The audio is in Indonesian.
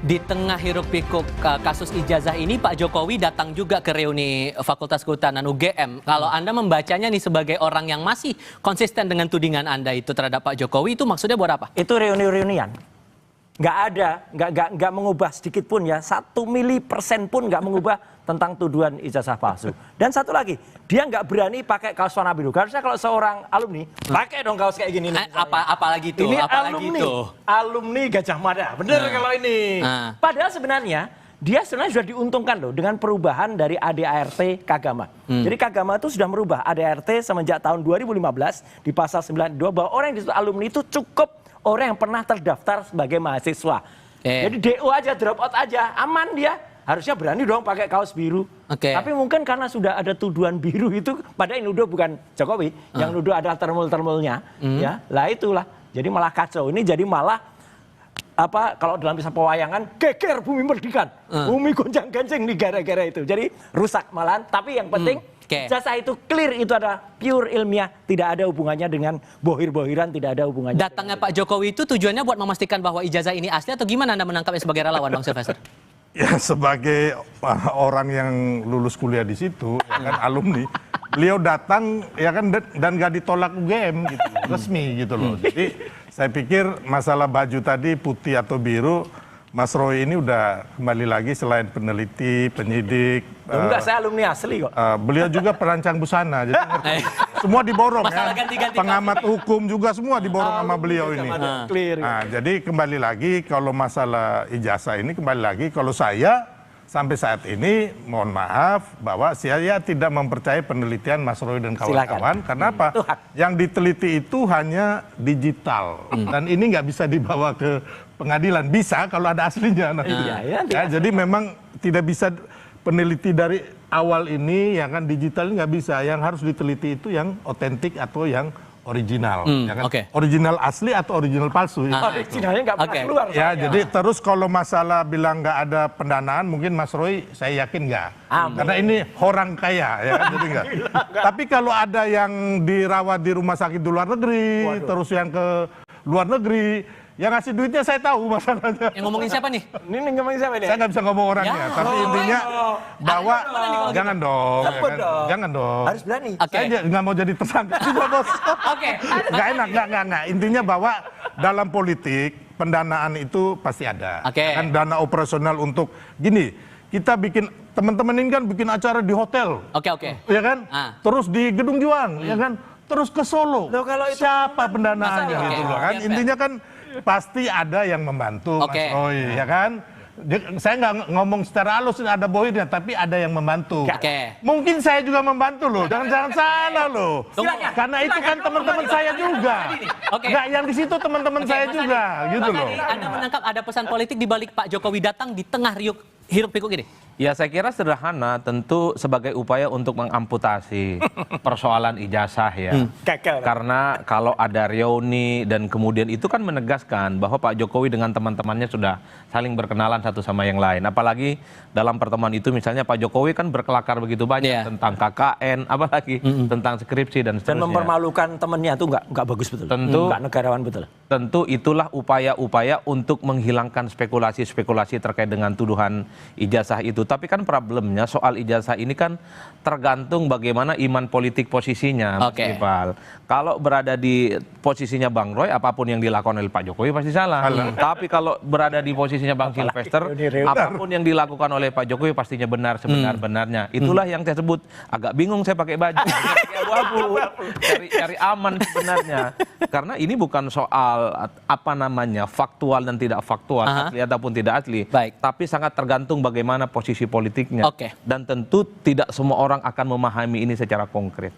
Di tengah hiruk-pikuk kasus ijazah ini, Pak Jokowi datang juga ke reuni Fakultas Kehutanan UGM. Kalau Anda membacanya nih sebagai orang yang masih konsisten dengan tudingan Anda itu terhadap Pak Jokowi, itu maksudnya buat apa? Itu reuni-reunian. Nggak ada, nggak mengubah sedikit pun ya, 1 milipersen pun nggak mengubah tentang tuduhan ijazah palsu. Dan satu lagi, dia nggak berani pakai kaos warna biru. Harusnya kalau seorang alumni, pakai dong kaos kayak gini. Apalagi itu? Ini apalagi alumni Gajah Mada, bener kalau ini. Padahal sebenarnya, dia sebenarnya sudah diuntungkan loh dengan perubahan dari ADART Kagama. Jadi Kagama itu sudah merubah ADART semenjak tahun 2015 di pasal 92 bahwa orang yang disebut alumni itu cukup orang yang pernah terdaftar sebagai mahasiswa. Jadi DO aja, drop out aja, aman dia. Harusnya berani dong pakai kaos biru. Tapi mungkin karena sudah ada tuduhan biru itu, padahal yang nuduh bukan Jokowi, yang nuduh adalah termul-termulnya. Ya, lah itulah. Jadi malah kacau. Ini jadi malah kalau dalam kisah pewayangan, geger bumi merdikan, bumi gonjang-ganjing di gara-gara itu. Jadi rusak malahan. Tapi yang penting ijazah itu clear, itu ada pure ilmiah, tidak ada hubungannya dengan bohir-bohiran, tidak ada hubungannya. Datangnya Pak Jokowi itu tujuannya buat memastikan bahwa ijazah ini asli atau gimana Anda menangkapnya sebagai relawan, Bang Sylvester? Ya, sebagai orang yang lulus kuliah di situ, ya kan, alumni, beliau datang ya kan dan gak ditolak UGM gitu, resmi gitu loh. Jadi saya pikir masalah baju tadi putih atau biru, Mas Roy ini udah kembali lagi selain peneliti, penyidik. Enggak, saya alumni asli kok. Beliau juga perancang busana, jadi ngerti. Semua diborong ya. Pengamat hukum juga semua diborong sama beliau ini. Nah, jadi kembali lagi kalau masalah ijazah ini kembali lagi kalau saya sampai saat ini mohon maaf bahwa saya tidak mempercayai penelitian Mas Roy dan kawan-kawan. Karena apa? Yang diteliti itu hanya digital dan ini nggak bisa dibawa ke pengadilan. Bisa kalau ada aslinya. Ya, jadi memang tidak bisa peneliti dari awal ini ya kan, digital nggak bisa. Yang harus diteliti itu yang otentik atau yang original. Ya kan? Original asli atau original palsu. Originalnya nggak pernah keluar. Ya, jadi terus kalau masalah bilang nggak ada pendanaan, mungkin Mas Roy saya yakin nggak. Karena ini orang kaya ya kan, jadi nggak. Tapi kalau ada yang dirawat di rumah sakit di luar negeri, terus yang ke luar negeri, yang ngasih duitnya saya tahu masalahnya. Yang ngomongin siapa nih? Ini ngomongin siapa nih? Saya nggak bisa ngomong orangnya, tapi intinya bahwa jangan dong, ya kan? Jangan dong. Harus berani. Saya nggak mau jadi tersangka juga, Bos. Nggak enak, nggak. Intinya bahwa dalam politik pendanaan itu pasti ada. Kan dana operasional untuk gini. Kita bikin, teman-teman ini kan bikin acara di hotel. Ya kan? Terus di Gedung Juang, ya kan? Terus ke Solo. Siapa pendanaannya gitu loh kan? Intinya kan pasti ada yang membantu Mas Roy, ya kan? Saya nggak ngomong secara halus ada bohirnya, tapi ada yang membantu. Mungkin saya juga membantu loh, jangan salah loh. Karena itu kan teman-teman saya juga. Nggak, yang di situ teman-teman saya juga, gitu loh. Anda menangkap ada pesan politik di balik Pak Jokowi datang di tengah hiruk-pikuk ini? Ya, saya kira sederhana, tentu sebagai upaya untuk mengamputasi persoalan ijazah ya. Karena kalau ada reuni dan kemudian itu kan menegaskan bahwa Pak Jokowi dengan teman-temannya sudah saling berkenalan satu sama yang lain. Apalagi dalam pertemuan itu misalnya Pak Jokowi kan berkelakar begitu banyak tentang KKN, apalagi tentang skripsi dan seterusnya. Dan mempermalukan temannya itu nggak bagus betul. Tentu, nggak negarawan betul. Tentu itulah upaya-upaya untuk menghilangkan spekulasi-spekulasi terkait dengan tuduhan ijazah itu. Tapi kan problemnya soal ijazah ini kan tergantung bagaimana iman politik posisinya. Kalau berada di posisinya Bang Roy, apapun yang dilakukan oleh Pak Jokowi pasti salah. Tapi kalau berada di posisinya Bang Sylvester, apapun yang dilakukan oleh Pak Jokowi pastinya benar sebenar-benarnya. Itulah yang saya sebut agak bingung saya pakai baju, pakai abu-abu, cari aman sebenarnya. Karena ini bukan soal faktual dan tidak faktual, asli ataupun tidak asli. Tapi sangat tergantung bagaimana posisi politiknya. Dan tentu tidak semua orang akan memahami ini secara konkret.